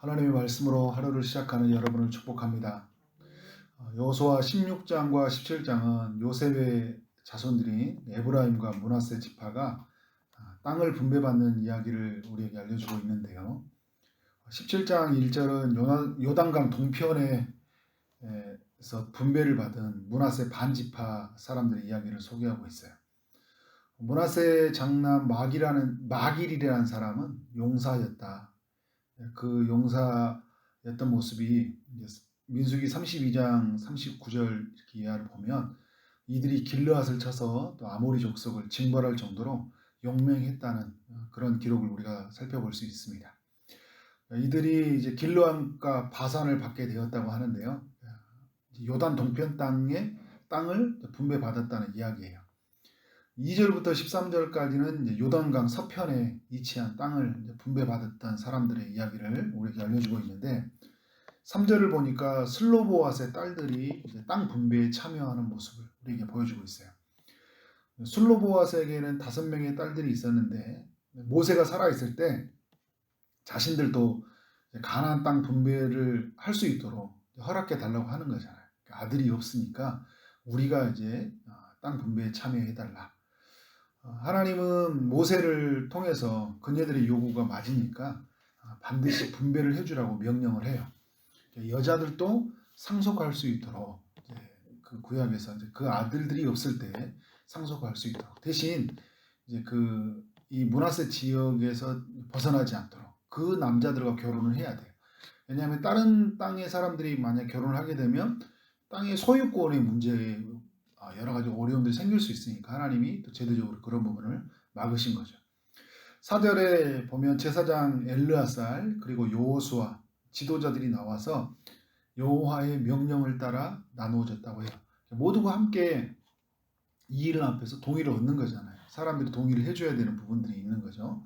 하나님의 말씀으로 하루를 시작하는 여러분을 축복합니다. 여호수아 16장과 17장은 요셉의 자손들인 에브라임과 므낫세 지파가 땅을 분배받는 이야기를 우리에게 알려주고 있는데요. 17장 1절은 요단강 동편에서 분배를 받은 므낫세 반지파 사람들의 이야기를 소개하고 있어요. 므낫세 장남 마길이라는 사람은 용사였다. 그 용사였던 모습이 민수기 32장 39절 이렇게 이하를 보면 이들이 길르앗을 쳐서 또 아모리 족속을 징벌할 정도로 용맹했다는 그런 기록을 우리가 살펴볼 수 있습니다. 이들이 이제 길르앗과 바산을 받게 되었다고 하는데요. 요단 동편 땅을 분배받았다는 이야기예요. 2절부터 13절까지는 요단강 서편에 위치한 땅을 분배받았던 사람들의 이야기를 우리에게 알려주고 있는데 3절을 보니까 슬로보앗의 딸들이 땅 분배에 참여하는 모습을 우리에게 보여주고 있어요. 슬로보앗에게는 5명의 딸들이 있었는데 모세가 살아있을 때 자신들도 가나안 땅 분배를 할 수 있도록 허락해 달라고 하는 거잖아요. 아들이 없으니까 우리가 이제 땅 분배에 참여해 달라. 하나님은 모세를 통해서 그녀들의 요구가 맞으니까 반드시 분배를 해주라고 명령을 해요. 여자들도 상속할 수 있도록 그 구약에서 그 아들들이 없을 때 상속할 수 있도록 대신 이제 이 므낫세 지역에서 벗어나지 않도록 그 남자들과 결혼을 해야 돼요. 왜냐하면 다른 땅의 사람들이 만약 결혼을 하게 되면 땅의 소유권의 문제에 여러 가지 어려움들이 생길 수 있으니까 하나님이 또 제도적으로 그런 부분을 막으신 거죠. 4절에 보면 제사장 엘르아살 그리고 여호수아 지도자들이 나와서 여호와의 명령을 따라 나누어졌다고 해요. 모두가 함께 이 일 앞에서 동의를 얻는 거잖아요. 사람들이 동의를 해줘야 되는 부분들이 있는 거죠.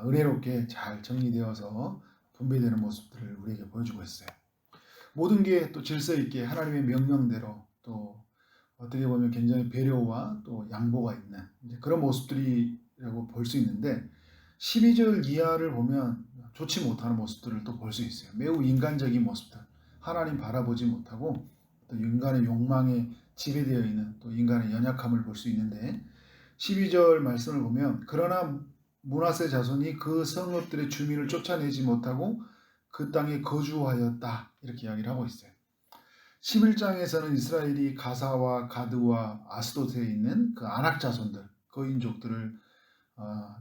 은혜롭게 잘 정리되어서 분배되는 모습들을 우리에게 보여주고 있어요. 모든 게 또 질서 있게 하나님의 명령대로 또 어떻게 보면 굉장히 배려와 또 양보가 있는 그런 모습들이라고 볼 수 있는데 12절 이하를 보면 좋지 못하는 모습들을 또 볼 수 있어요. 매우 인간적인 모습들, 하나님 바라보지 못하고 또 인간의 욕망에 지배되어 있는 또 인간의 연약함을 볼 수 있는데 12절 말씀을 보면 그러나 므낫세 자손이 그 성읍들의 주민을 쫓아내지 못하고 그 땅에 거주하였다 이렇게 이야기를 하고 있어요. 11장에서는 이스라엘이 가사와 가드와 아스돗에 있는 그 아낙 자손들, 거인족들을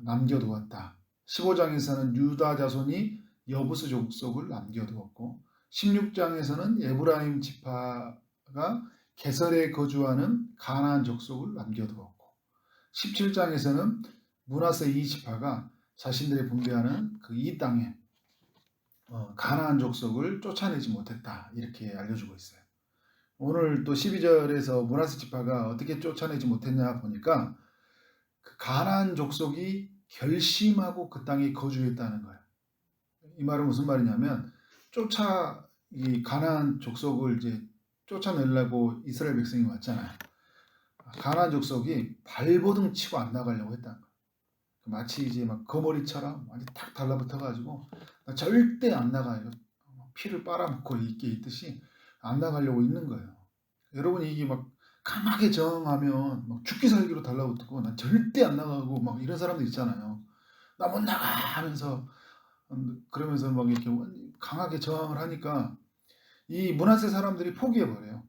남겨두었다. 15장에서는 유다 자손이 여부스 족속을 남겨두었고 16장에서는 에브라임 지파가 게설에 거주하는 가나안 족속을 남겨두었고 17장에서는 므낫세 이 지파가 자신들의 분배하는 그 이 땅에 가나안 족속을 쫓아내지 못했다 이렇게 알려주고 있어요. 오늘 또 12절에서 므낫세 지파가 어떻게 쫓아내지 못했냐 보니까 그 가나안 족속이 결심하고 그 땅에 거주했다는 거예요. 이 말은 무슨 말이냐면 이 가나안 족속을 이제 쫓아내려고 이스라엘 백성이 왔잖아요. 가나안 족속이 발버둥 치고 안 나가려고 했다는 거예요. 마치 이제 막 거머리처럼 완전 탁 달라붙어가지고 나 절대 안 나가요. 피를 빨아먹고 있게 있듯이 안 나가려고 있는 거예요. 여러분이 이게 막 강하게 저항하면 막 죽기 살기로 달라붙고 난 절대 안 나가고 막 이런 사람들 있잖아요. 나 못 나가 하면서 그러면서 막 이렇게 강하게 저항을 하니까 이 므낫세 사람들이 포기해버려요.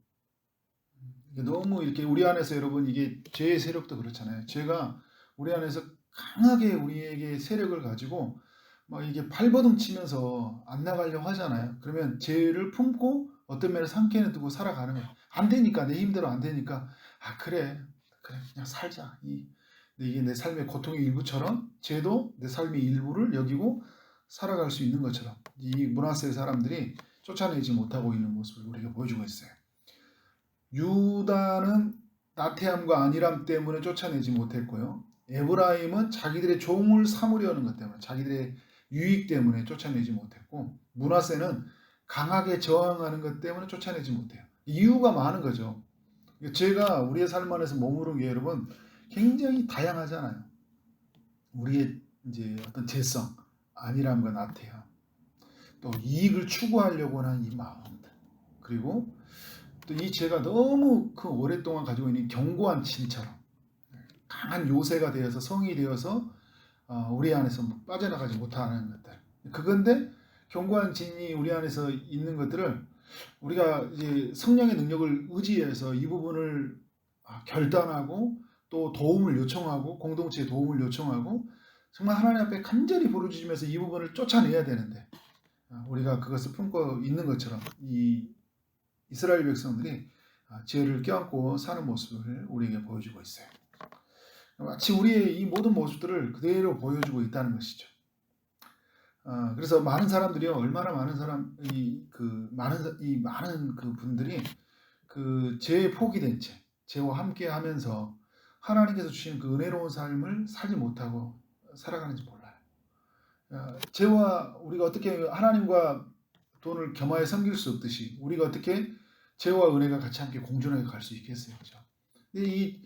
너무 이렇게 우리 안에서 여러분 이게 죄의 세력도 그렇잖아요. 죄가 우리 안에서 강하게 우리에게 세력을 가지고 막 이게 발버둥 치면서 안 나가려고 하잖아요. 그러면 죄를 품고 어떤 면에서 한켠에 두고 살아가는 거예요. 안 되니까 내 힘대로 안 되니까 그래 그냥 살자. 이게 내 삶의 고통의 일부처럼 죄도 내 삶의 일부를 여기고 살아갈 수 있는 것처럼 이 므낫세 사람들이 쫓아내지 못하고 있는 모습을 우리가 보여주고 있어요. 유다는 나태함과 안일함 때문에 쫓아내지 못했고요. 에브라임은 자기들의 종을 삼으려는 것 때문에 자기들의 유익 때문에 쫓아내지 못했고 므낫세는 강하게 저항하는 것 때문에 쫓아내지 못해요. 이유가 많은 거죠. 죄가 우리의 삶 안에서 머무른 게 여러분 굉장히 다양하잖아요. 우리의 이제 어떤 죄성, 안일함과 나태함. 또 이익을 추구하려고 하는 이 마음들, 그리고 또 이 죄가 너무 그 오랫동안 가지고 있는 견고한 진처럼 강한 요새가 되어서 성이 되어서 우리 안에서 빠져나가지 못하는 것들. 그건데 견고한 진이 우리 안에서 있는 것들을 우리가 이제 성령의 능력을 의지해서 이 부분을 결단하고 또 도움을 요청하고 공동체에 도움을 요청하고 정말 하나님 앞에 간절히 부르짖으면서 이 부분을 쫓아내야 되는데 우리가 그것을 품고 있는 것처럼 이 이스라엘 백성들이 죄를 껴안고 사는 모습을 우리에게 보여주고 있어요. 마치 우리의 이 모든 모습들을 그대로 보여주고 있다는 것이죠. 그래서 많은 사람들이요, 얼마나 많은 사람이 많은 그 분들이 그 죄에 포기된 채, 죄와 함께하면서 하나님께서 주신 그 은혜로운 삶을 살지 못하고 살아가는지 몰라요. 죄와 우리가 어떻게 하나님과 돈을 겸하여 섬길 수 없듯이 우리가 어떻게 죄와 은혜가 같이 함께 공존하게 갈 수 있겠어요, 그죠? 근데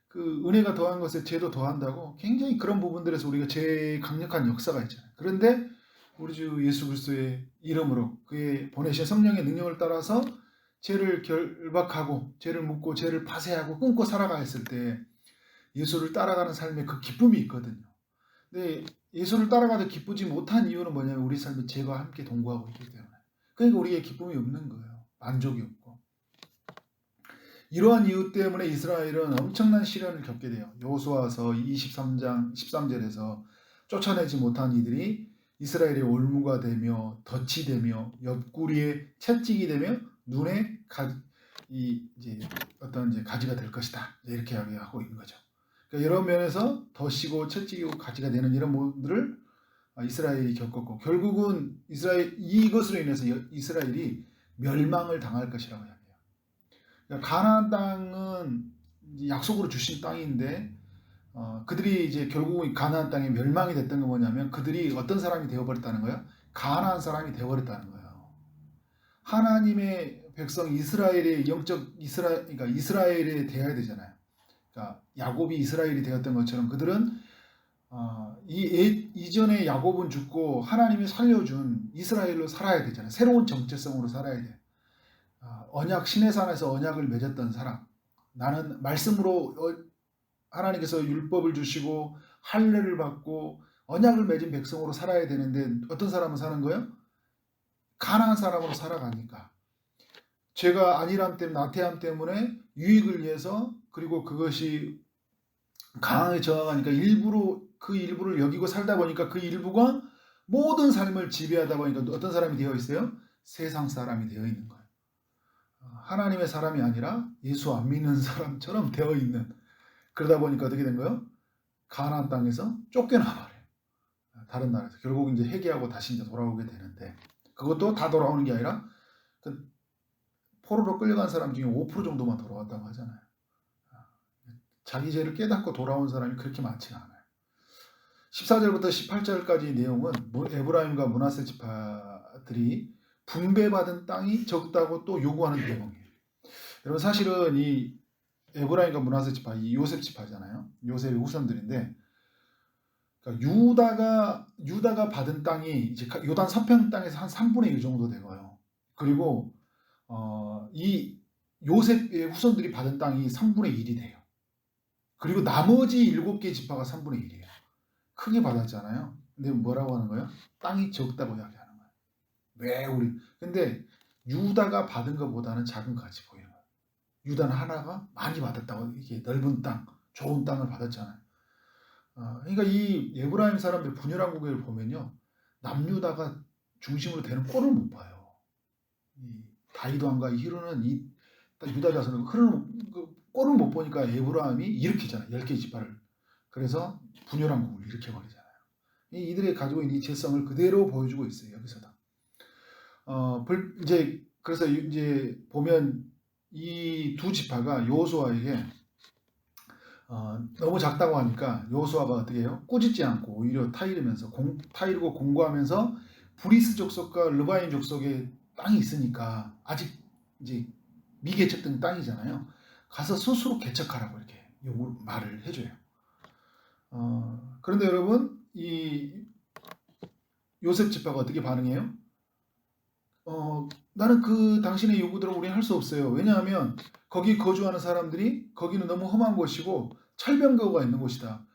그 은혜가 더한 것에 죄도 더한다고 굉장히 그런 부분들에서 우리가 죄의 강력한 역사가 있잖아요. 그런데 우리 주 예수 그리스도의 이름으로 그의 보내신 성령의 능력을 따라서 죄를 결박하고 죄를 묻고 죄를 파쇄하고 끊고 살아가 했을 때 예수를 따라가는 삶에 그 기쁨이 있거든요. 근데 예수를 따라가도 기쁘지 못한 이유는 뭐냐면 우리 삶에 죄가 함께 동거하고 있기 때문에. 그러니까 우리의 기쁨이 없는 거예요. 만족이 없고. 이러한 이유 때문에 이스라엘은 엄청난 시련을 겪게 돼요. 여호수아서 23장 13절에서 쫓아내지 못한 이들이 이스라엘의 올무가 되며 덫이 되며 옆구리에 채찍이 되며 눈에 가지가 될 것이다. 이렇게 이야기하고 있는 거죠. 그러니까 여러 면에서 덫이고 채찍이고 가지가 되는 이런 모습들을 이스라엘이 겪었고 결국은 이것으로 인해서 이스라엘이 멸망을 당할 것이라고 합니다. 그러니까 가나안 땅은 약속으로 주신 땅인데 그들이 이제 결국은 가나안 땅에 멸망이 됐던 건 뭐냐면 그들이 어떤 사람이 되어버렸다는 거예요? 가나안 사람이 되어버렸다는 거예요. 하나님의 백성 이스라엘의 그러니까 이스라엘에 되어야 되잖아요. 그러니까 야곱이 이스라엘이 되었던 것처럼 그들은 이전에 야곱은 죽고 하나님이 살려준 이스라엘로 살아야 되잖아요. 새로운 정체성으로 살아야 돼. 언약 시내산에서 언약을 맺었던 사람. 나는 말씀으로 하나님께서 율법을 주시고 할례를 받고 언약을 맺은 백성으로 살아야 되는데 어떤 사람은 사는 거예요? 가난한 사람으로 살아가니까 죄가 안일함 때문에 나태함 때문에 유익을 위해서 그리고 그것이 강하게 저항하니까 그 일부를 여기고 살다 보니까 그 일부가 모든 삶을 지배하다 보니까 어떤 사람이 되어 있어요? 세상 사람이 되어 있는 거예요. 하나님의 사람이 아니라 예수 안 믿는 사람처럼 되어 있는. 그러다 보니까 어떻게 된 거예요? 가나안 땅에서 쫓겨나버려요. 다른 나라에서. 결국 이제 회개하고 다시 이제 돌아오게 되는데 그것도 다 돌아오는 게 아니라 그 포로로 끌려간 사람 중에 5% 정도만 돌아왔다고 하잖아요. 자기 죄를 깨닫고 돌아온 사람이 그렇게 많지가 않아요. 14절부터 18절까지 내용은 에브라임과 므낫세 지파들이 분배받은 땅이 적다고 또 요구하는 내용이에요. 여러분 사실은 이 에브라임과 므낫세 지파, 이 요셉 지파잖아요. 요셉의 후손들인데 그러니까 유다가 받은 땅이 이제 요단 서편 땅에서 한 3분의 1 정도 되고요. 그리고 이 요셉의 후손들이 받은 땅이 3분의 1이 돼요. 그리고 나머지 7개 지파가 3분의 1이에요. 크게 받았잖아요. 근데 뭐라고 하는 거예요? 땅이 적다고 이야기하는 거예요. 근데 유다가 받은 것보다는 작은 것 같이 보이는 거예요. 유다는 하나가 많이 받았다고 이렇게 넓은 땅, 좋은 땅을 받았잖아요. 그러니까 이 에브라임 사람들 분열한 국을 보면요. 남유다가 중심으로 되는 꼴을 못 봐요. 이 다윗왕과 히르는 이 유다 자손은 흐르는 꼴을 못 보니까 에브라임이 일으키잖아요. 10개 지파를. 그래서 분열한 국을 일으켜버리잖아요. 이들이 가지고 있는 이 죄성을 그대로 보여주고 있어요. 여기서도. 그래서 이제 보면 이 두 지파가 여호수아에게 너무 작다고 하니까 여호수아가 어떻게 해요? 꾸짖지 않고 오히려 타이르고 공고하면서 브리스 족속과 르바인 족속의 땅이 있으니까 아직 이제 미개척된 땅이잖아요. 가서 스스로 개척하라고 이렇게 말을 해줘요. 그런데 여러분 이 요셉 지파가 어떻게 반응해요? 나는 그 당신의 요구대로 우리는 할 수 없어요. 왜냐하면 거기 거주하는 사람들이 거기는 너무 험한 곳이고 철병거가 있는 곳이다.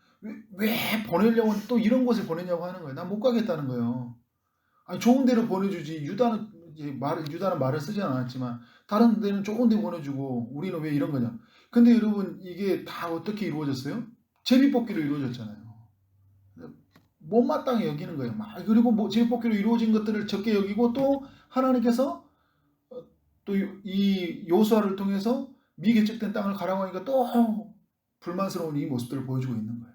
왜 보내려고 또 이런 곳에 보내냐고 하는 거예요. 난 못 가겠다는 거예요. 아니 좋은 데로 보내주지. 유다는 말을 쓰지 않았지만 다른 데는 좋은 데 보내주고 우리는 왜 이런 거냐. 근데 여러분 이게 다 어떻게 이루어졌어요? 제비뽑기로 이루어졌잖아요. 못마땅히 여기는 거예요. 그리고 뭐 제비뽑기로 이루어진 것들을 적게 여기고 또 하나님께서 또 이 요수아를 통해서 미개척된 땅을 가라고 하니까 또 불만스러운 이 모습들을 보여주고 있는 거예요.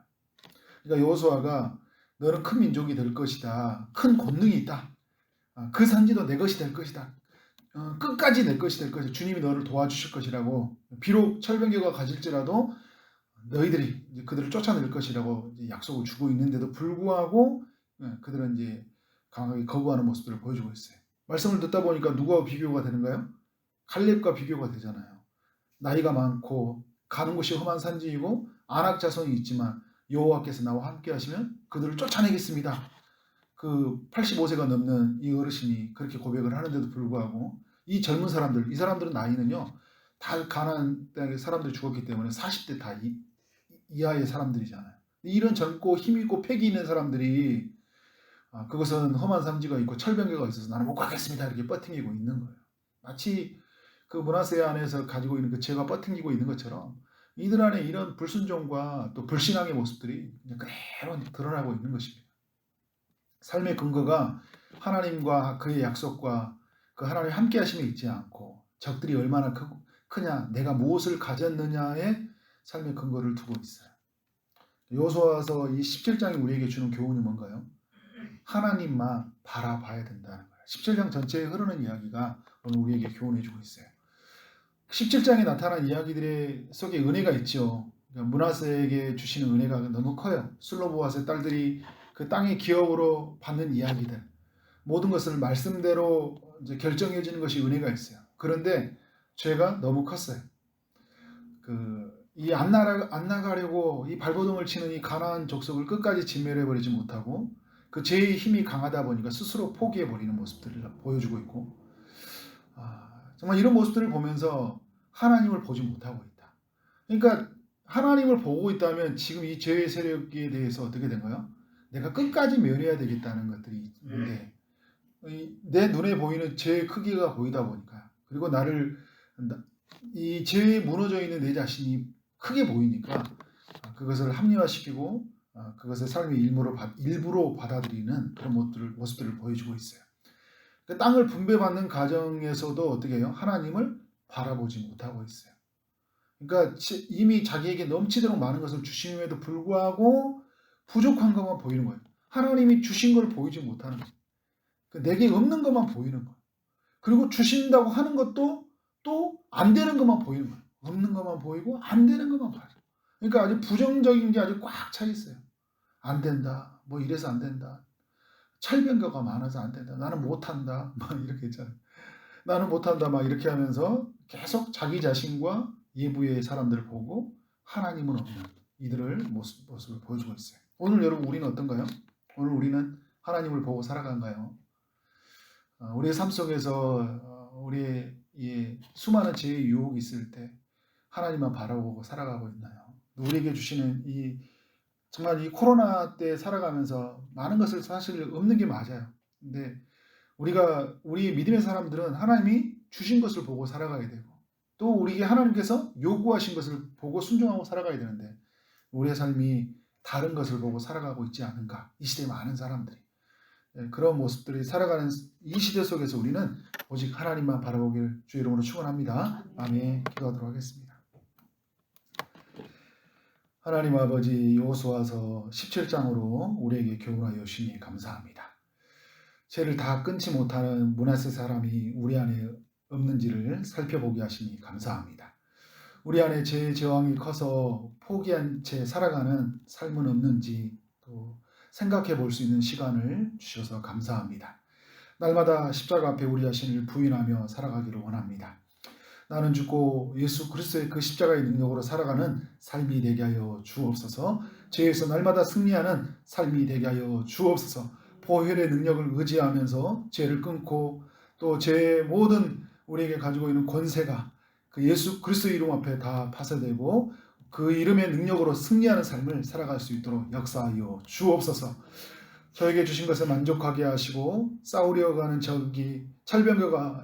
그러니까 요수아가 너는 큰 민족이 될 것이다. 큰 권능이 있다. 그 산지도 내 것이 될 것이다. 끝까지 내 것이 될 것이다. 주님이 너를 도와주실 것이라고. 비록 철병거가 가질지라도 너희들이 이제 그들을 쫓아낼 것이라고 이제 약속을 주고 있는데도 불구하고 그들은 이제 강하게 거부하는 모습들을 보여주고 있어요. 말씀을 듣다 보니까 누구와 비교가 되는가요? 갈렙과 비교가 되잖아요. 나이가 많고 가는 곳이 험한 산지이고 안악 자손이 있지만 여호와께서 나와 함께 하시면 그들을 쫓아내겠습니다. 그 85세가 넘는 이 어르신이 그렇게 고백을 하는데도 불구하고 이 젊은 사람들, 이 사람들은 나이는요 다 가나안 땅에 사람들이 죽었기 때문에 40대 다 이하의 사람들이잖아요. 이런 젊고 힘있고 패기 있는 사람들이 그것은 험한 산지가 있고 철병거가 있어서 나는 못 가겠습니다 이렇게 뻗팅기고 있는 거예요. 마치 그 므낫세 안에서 가지고 있는 그 죄가 뻗팅기고 있는 것처럼 이들 안에 이런 불순종과 또 불신앙의 모습들이 그대로 드러나고 있는 것입니다. 삶의 근거가 하나님과 그의 약속과 그 하나님 함께 하심에 있지 않고 적들이 얼마나 크냐, 내가 무엇을 가졌느냐의 삶의 근거를 두고 있어요. 요수아서 이 17장이 우리에게 주는 교훈이 뭔가요? 하나님만 바라봐야 된다는 거예요. 17장 전체에 흐르는 이야기가 오늘 우리에게 교훈해 주고 있어요. 17장에 나타난 이야기들 속에 은혜가 있죠. 므낫세에게 주시는 은혜가 너무 커요. 슬로보아스의 딸들이 그 땅의 기업으로 받는 이야기들, 모든 것을 말씀대로 이제 결정해 주는 것이 은혜가 있어요. 그런데 죄가 너무 컸어요. 이 안 나가려고 이 발버둥을 치는 이 가나안 족속을 끝까지 진멸해 버리지 못하고 그 죄의 힘이 강하다 보니까 스스로 포기해 버리는 모습들을 보여주고 있고, 정말 이런 모습들을 보면서 하나님을 보지 못하고 있다. 그러니까 하나님을 보고 있다면 지금 이 죄의 세력에 대해서 어떻게 된가요? 내가 끝까지 멸해야 되겠다는 것들이 있는데 내 눈에 보이는 죄의 크기가 보이다 보니까, 그리고 이 죄에 무너져 있는 내 자신이 크게 보이니까 그것을 합리화시키고 그것을 삶의 일부로 받아들이는 그런 모습들을 보여주고 있어요. 그 땅을 분배받는 과정에서도 어떻게 해요? 하나님을 바라보지 못하고 있어요. 그러니까 이미 자기에게 넘치도록 많은 것을 주심에도 불구하고 부족한 것만 보이는 거예요. 하나님이 주신 걸 보이지 못하는 거예요. 내게 없는 것만 보이는 거예요. 그리고 주신다고 하는 것도 또 안 되는 것만 보이는 거예요. 없는 것만 보이고 안 되는 것만 봐요. 그러니까 아주 부정적인 게 아주 꽉 차 있어요. 안 된다. 뭐 이래서 안 된다. 철병거가 많아서 안 된다. 나는 못한다. 막 이렇게 있잖아요. 나는 못한다. 막 이렇게 하면서 계속 자기 자신과 예부의 사람들을 보고 하나님은 없는 이들을 모습을 보여주고 있어요. 오늘 여러분 우리는 어떤가요? 오늘 우리는 하나님을 보고 살아간가요? 우리의 삶 속에서 우리의 수많은 죄의 유혹이 있을 때 하나님만 바라보고 살아가고 있나요? 우리에게 주시는 정말 이 코로나 때 살아가면서 많은 것을 사실 없는 게 맞아요. 근데 우리 믿음의 사람들은 하나님이 주신 것을 보고 살아가야 되고 또 우리에게 하나님께서 요구하신 것을 보고 순종하고 살아가야 되는데 우리의 삶이 다른 것을 보고 살아가고 있지 않은가? 이 시대의 많은 사람들이 그런 모습들이 살아가는 이 시대 속에서 우리는 오직 하나님만 바라보길 주의 이름으로 축원합니다. 아멘. 기도하도록 하겠습니다. 하나님 아버지, 여호수아서 17장으로 우리에게 교훈하여 주시니 감사합니다. 죄를 다 끊지 못하는 므낫세 사람이 우리 안에 없는지를 살펴보게 하시니 감사합니다. 우리 안에 죄의 저항이 커서 포기한 채 살아가는 삶은 없는지 또 생각해 볼 수 있는 시간을 주셔서 감사합니다. 날마다 십자가 앞에 우리 자신을 부인하며 살아가기를 원합니다. 나는 죽고 예수 그리스도의 그 십자가의 능력으로 살아가는 삶이 되게 하여 주옵소서. 죄에서 날마다 승리하는 삶이 되게 하여 주옵소서. 보혈의 능력을 의지하면서 죄를 끊고 또 제 모든 우리에게 가지고 있는 권세가 그 예수 그리스도 이름 앞에 다 파쇄되고 그 이름의 능력으로 승리하는 삶을 살아갈 수 있도록 역사하여 주옵소서. 저에게 주신 것에 만족하게 하시고 싸우려 가는 적이 철병거로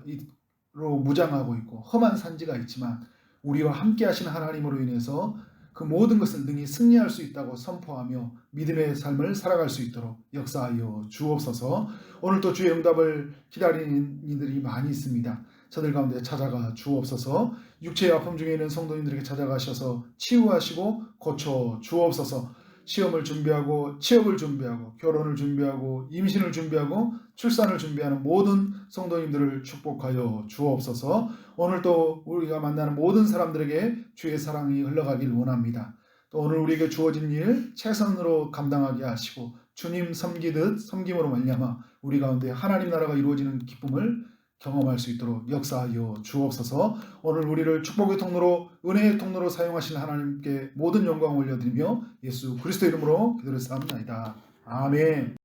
무장하고 있고 험한 산지가 있지만 우리와 함께 하신 하나님으로 인해서 그 모든 것을 능히 승리할 수 있다고 선포하며 믿음의 삶을 살아갈 수 있도록 역사하여 주옵소서. 오늘도 주의 응답을 기다리는 이들이 많이 있습니다. 저들 가운데 찾아가 주옵소서. 육체의 아픔 중에 있는 성도님들에게 찾아가셔서 치유하시고 고쳐 주옵소서. 시험을 준비하고 취업을 준비하고 결혼을 준비하고 임신을 준비하고 출산을 준비하는 모든 성도님들을 축복하여 주옵소서. 오늘도 우리가 만나는 모든 사람들에게 주의 사랑이 흘러가길 원합니다. 또 오늘 우리에게 주어진 일 최선으로 감당하게 하시고 주님 섬기듯 섬김으로 말미암아 우리 가운데 하나님 나라가 이루어지는 기쁨을 경험할 수 있도록 역사하여 주옵소서. 오늘 우리를 축복의 통로로 은혜의 통로로 사용하신 하나님께 모든 영광을 올려드리며 예수 그리스도 이름으로 기도를 사옵나이다. 아멘.